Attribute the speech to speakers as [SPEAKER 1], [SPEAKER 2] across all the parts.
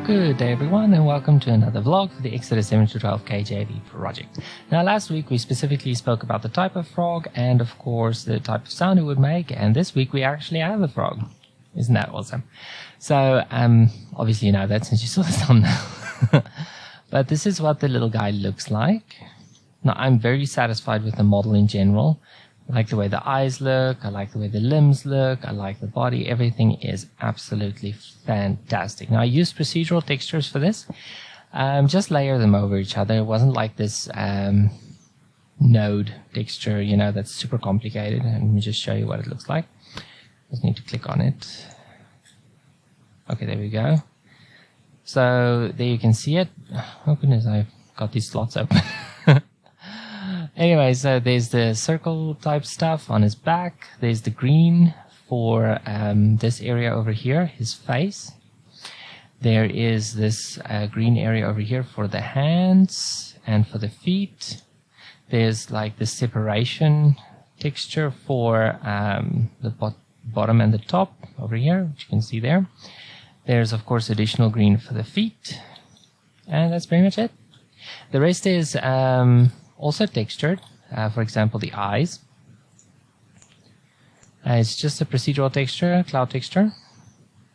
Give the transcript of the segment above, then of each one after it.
[SPEAKER 1] Good day everyone, and welcome to another vlog for the Exodus 7 to 12 KJV project. Now last week we specifically spoke about the type of frog and of course the type of sound it would make, and this week we actually have a frog. Isn't that awesome? So obviously you know that since you saw the thumbnail. But this is what the little guy looks like. Now I'm very satisfied with the model in general. I like the way the eyes look, I like the way the limbs look, I like the body, everything is absolutely fantastic. Now I used procedural textures for this, just layer them over each other. It wasn't like this node texture, you know, that's super complicated. And let me just show you what it looks like. Just need to click on it. Okay, there we go. So there you can see it. Oh goodness, I've got these slots open. Anyway, so there's the circle type stuff on his back. There's the green for this area over here, his face. There is this green area over here for the hands and for the feet. There's like the separation texture for the bottom and the top over here, which you can see there. There's of course additional green for the feet. And that's pretty much it. The rest is also textured, for example the eyes. It's just a procedural texture, cloud texture.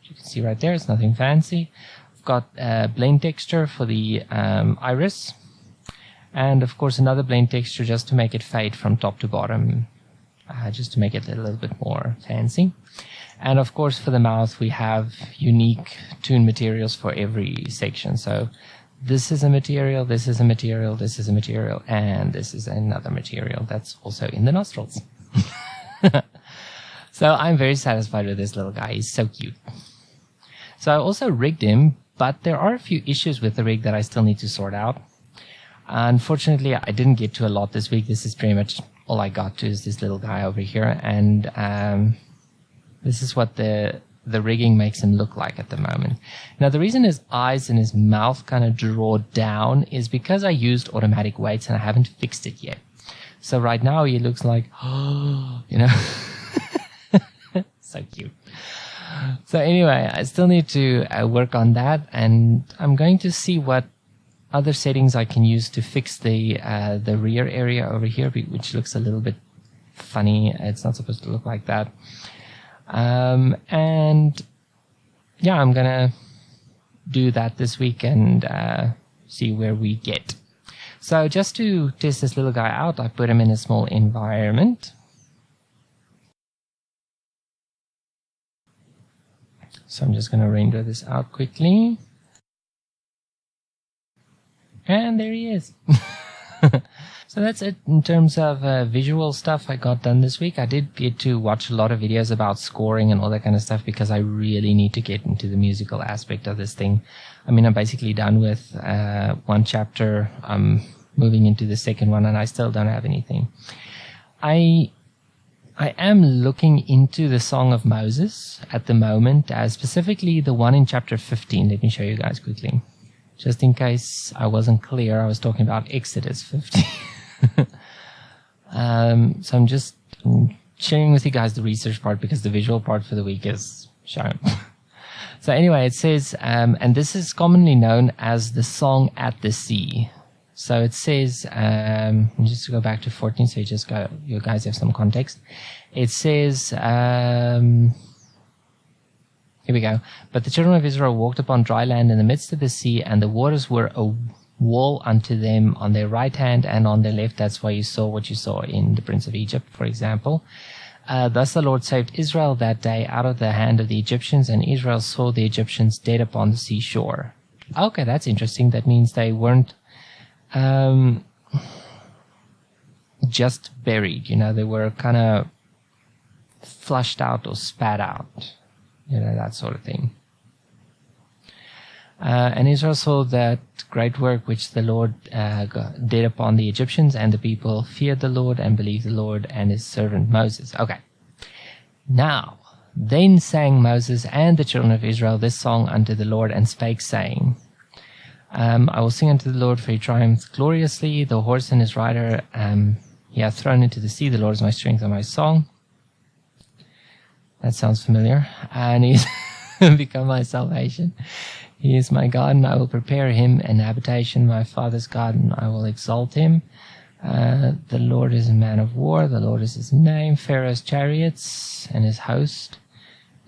[SPEAKER 1] You can see right there, it's nothing fancy. I've got a blend texture for the iris, and of course another blend texture just to make it fade from top to bottom, just to make it a little bit more fancy. And of course for the mouth we have unique tune materials for every section. So this is a material, this is a material, this is a material, and this is another material that's also in the nostrils. So I'm very satisfied with this little guy. He's so cute. So I also rigged him, but there are a few issues with the rig that I still need to sort out. Unfortunately, I didn't get to a lot this week. This is pretty much all I got to, is this little guy over here. And this is what the rigging makes him look like at the moment. Now the reason his eyes and his mouth kind of draw down is because I used automatic weights and I haven't fixed it yet. So right now he looks like, oh, you know, so cute. So anyway, I still need to work on that, and I'm going to see what other settings I can use to fix the rear area over here, which looks a little bit funny. It's not supposed to look like that. And yeah, I'm gonna do that this week and see where we get. So just to test this little guy out, I put him in a small environment. So I'm just gonna render this out quickly. And there he is. So that's it in terms of visual stuff I got done this week. I did get to watch a lot of videos about scoring and all that kind of stuff because I really need to get into the musical aspect of this thing. I mean, I'm basically done with one chapter. I'm moving into the second one and I still don't have anything. I am looking into the Song of Moses at the moment, specifically the one in chapter 15. Let me show you guys quickly. Just in case I wasn't clear, I was talking about Exodus 15. So I'm just sharing with you guys the research part because the visual part for the week is shown. So anyway, it says, and this is commonly known as the Song at the Sea. So it says, just to go back to 14 so you guys have some context. It says, here we go. But the children of Israel walked upon dry land in the midst of the sea, and the waters were a wall unto them on their right hand and on their left. That's why you saw what you saw in the Prince of Egypt, for example. Thus the Lord saved Israel that day out of the hand of the Egyptians, and Israel saw the Egyptians dead upon the seashore. Okay, that's interesting. That means they weren't just buried. You know, they were kind of flushed out or spat out. You know, that sort of thing. And Israel saw that great work which the Lord did upon the Egyptians, and the people feared the Lord and believed the Lord and his servant Moses. Okay. Now, then sang Moses and the children of Israel this song unto the Lord, and spake, saying, I will sing unto the Lord, for he triumphs gloriously. The horse and his rider he hath thrown into the sea. The Lord is my strength and my song. That sounds familiar. And he's become my salvation. He is my God, and I will prepare him an habitation, my father's God, and I will exalt him. The Lord is a man of war, the Lord is his name. Pharaoh's chariots and his host,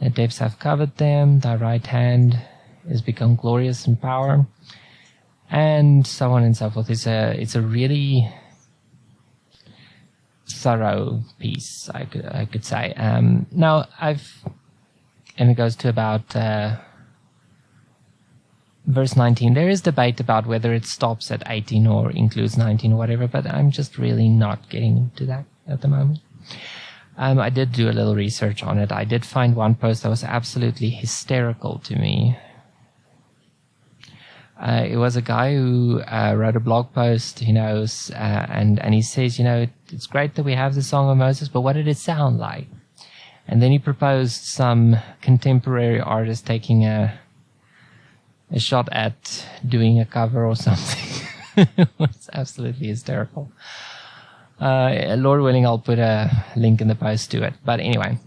[SPEAKER 1] the depths have covered them. Thy right hand is become glorious in power, and so on and so forth. It's a really thorough piece, I could say. Now and it goes to about verse 19. There is debate about whether it stops at 18 or includes 19 or whatever, but I'm just really not getting into that at the moment. I did do a little research on it. I did find one post that was absolutely hysterical to me. It was a guy who wrote a blog post, and he says, it's great that we have the Song of Moses, but what did it sound like? And then he proposed some contemporary artist taking a shot at doing a cover or something. It was absolutely hysterical. Lord willing, I'll put a link in the post to it. But anyway,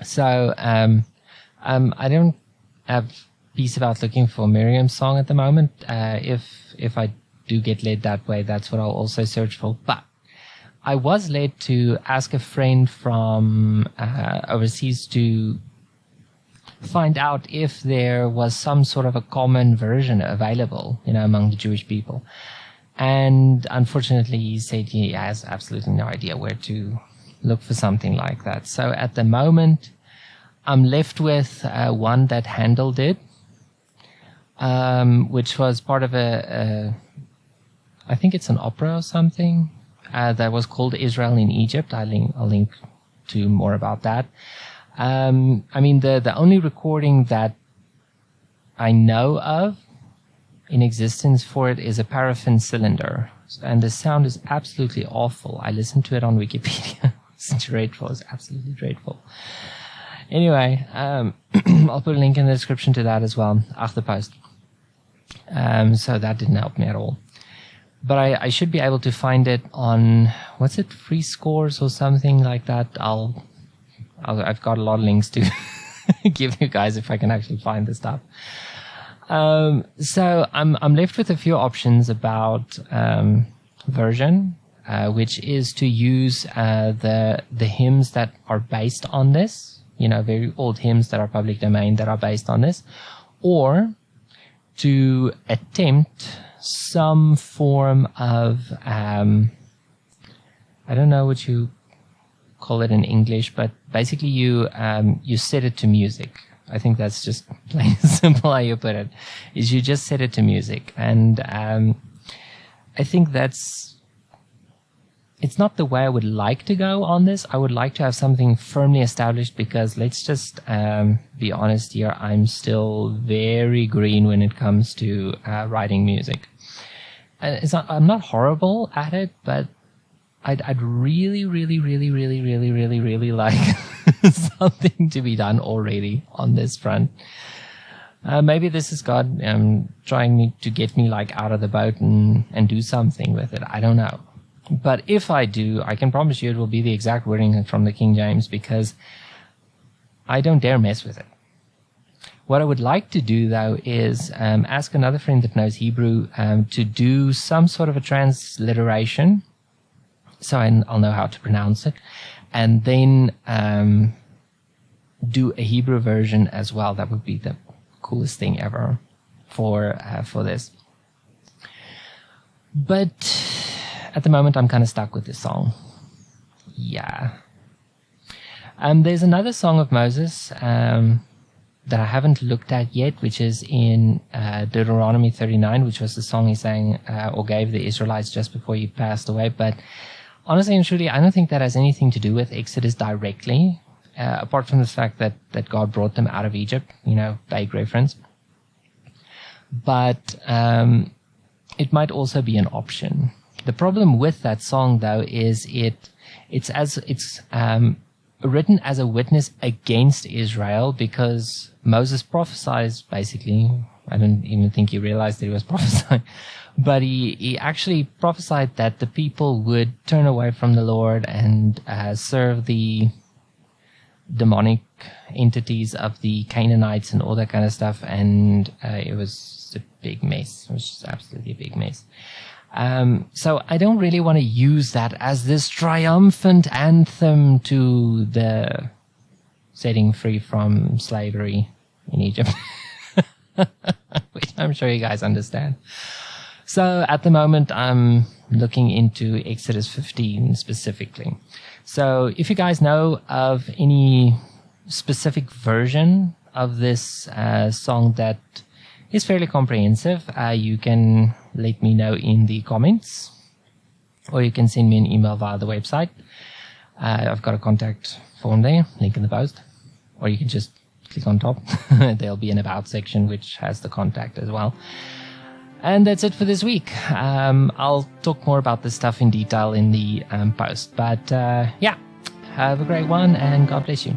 [SPEAKER 1] so I don't have peace about looking for Miriam's song at the moment. If I do get led that way, that's what I'll also search for. But I was led to ask a friend from overseas to find out if there was some sort of a common version available, among the Jewish people. And unfortunately, he said he has absolutely no idea where to look for something like that. So at the moment, I'm left with one that Handel did, which was part of I think it's an opera or something, that was called Israel in Egypt. I'll link to more about that. The only recording that I know of in existence for it is a paraffin cylinder, and the sound is absolutely awful. I listened to it on Wikipedia. It's dreadful. It's absolutely dreadful. Anyway, I'll put a link in the description to that as well, after the post. So that didn't help me at all. But I should be able to find it on, what's it, Free Scores or something like that. I've got a lot of links to give you guys if I can actually find the stuff. So I'm left with a few options about version, which is to use the hymns that are based on this, very old hymns that are public domain that are based on this, or to attempt some form of I don't know what you call it in English, but basically you set it to music. I think that's just plain and simple how you put it, is you just set it to music. And I think it's not the way I would like to go on this. I would like to have something firmly established, because let's just be honest here, I'm still very green when it comes to writing music. I'm not horrible at it, but I'd really, really, really, really, really, really, really like something to be done already on this front. Maybe this is God trying to get me out of the boat and do something with it. I don't know. But if I do, I can promise you it will be the exact wording from the King James, because I don't dare mess with it. What I would like to do, though, is ask another friend that knows Hebrew to do some sort of a transliteration, so I'll know how to pronounce it, and then do a Hebrew version as well. That would be the coolest thing ever for this. But at the moment, I'm kind of stuck with this song. Yeah. There's another song of Moses that I haven't looked at yet, which is in Deuteronomy 39, which was the song he sang or gave the Israelites just before he passed away. But honestly and truly, I don't think that has anything to do with Exodus directly, apart from the fact that God brought them out of Egypt, vague reference. But it might also be an option. The problem with that song, though, is it's written as a witness against Israel, because Moses prophesies, basically. I don't even think he realized that he was prophesying. But he actually prophesied that the people would turn away from the Lord and serve the demonic entities of the Canaanites and all that kind of stuff, and it was a big mess. It was just absolutely a big mess. So I don't really want to use that as this triumphant anthem to the setting free from slavery in Egypt, which I'm sure you guys understand. So at the moment, I'm looking into Exodus 15 specifically. So if you guys know of any specific version of this song that is fairly comprehensive, you can let me know in the comments, or you can send me an email via the website. I've got a contact form there, link in the post, or you can just click on top. There'll be an about section which has the contact as well. And that's it for this week. I'll talk more about this stuff in detail in the post. But yeah, have a great one and God bless you.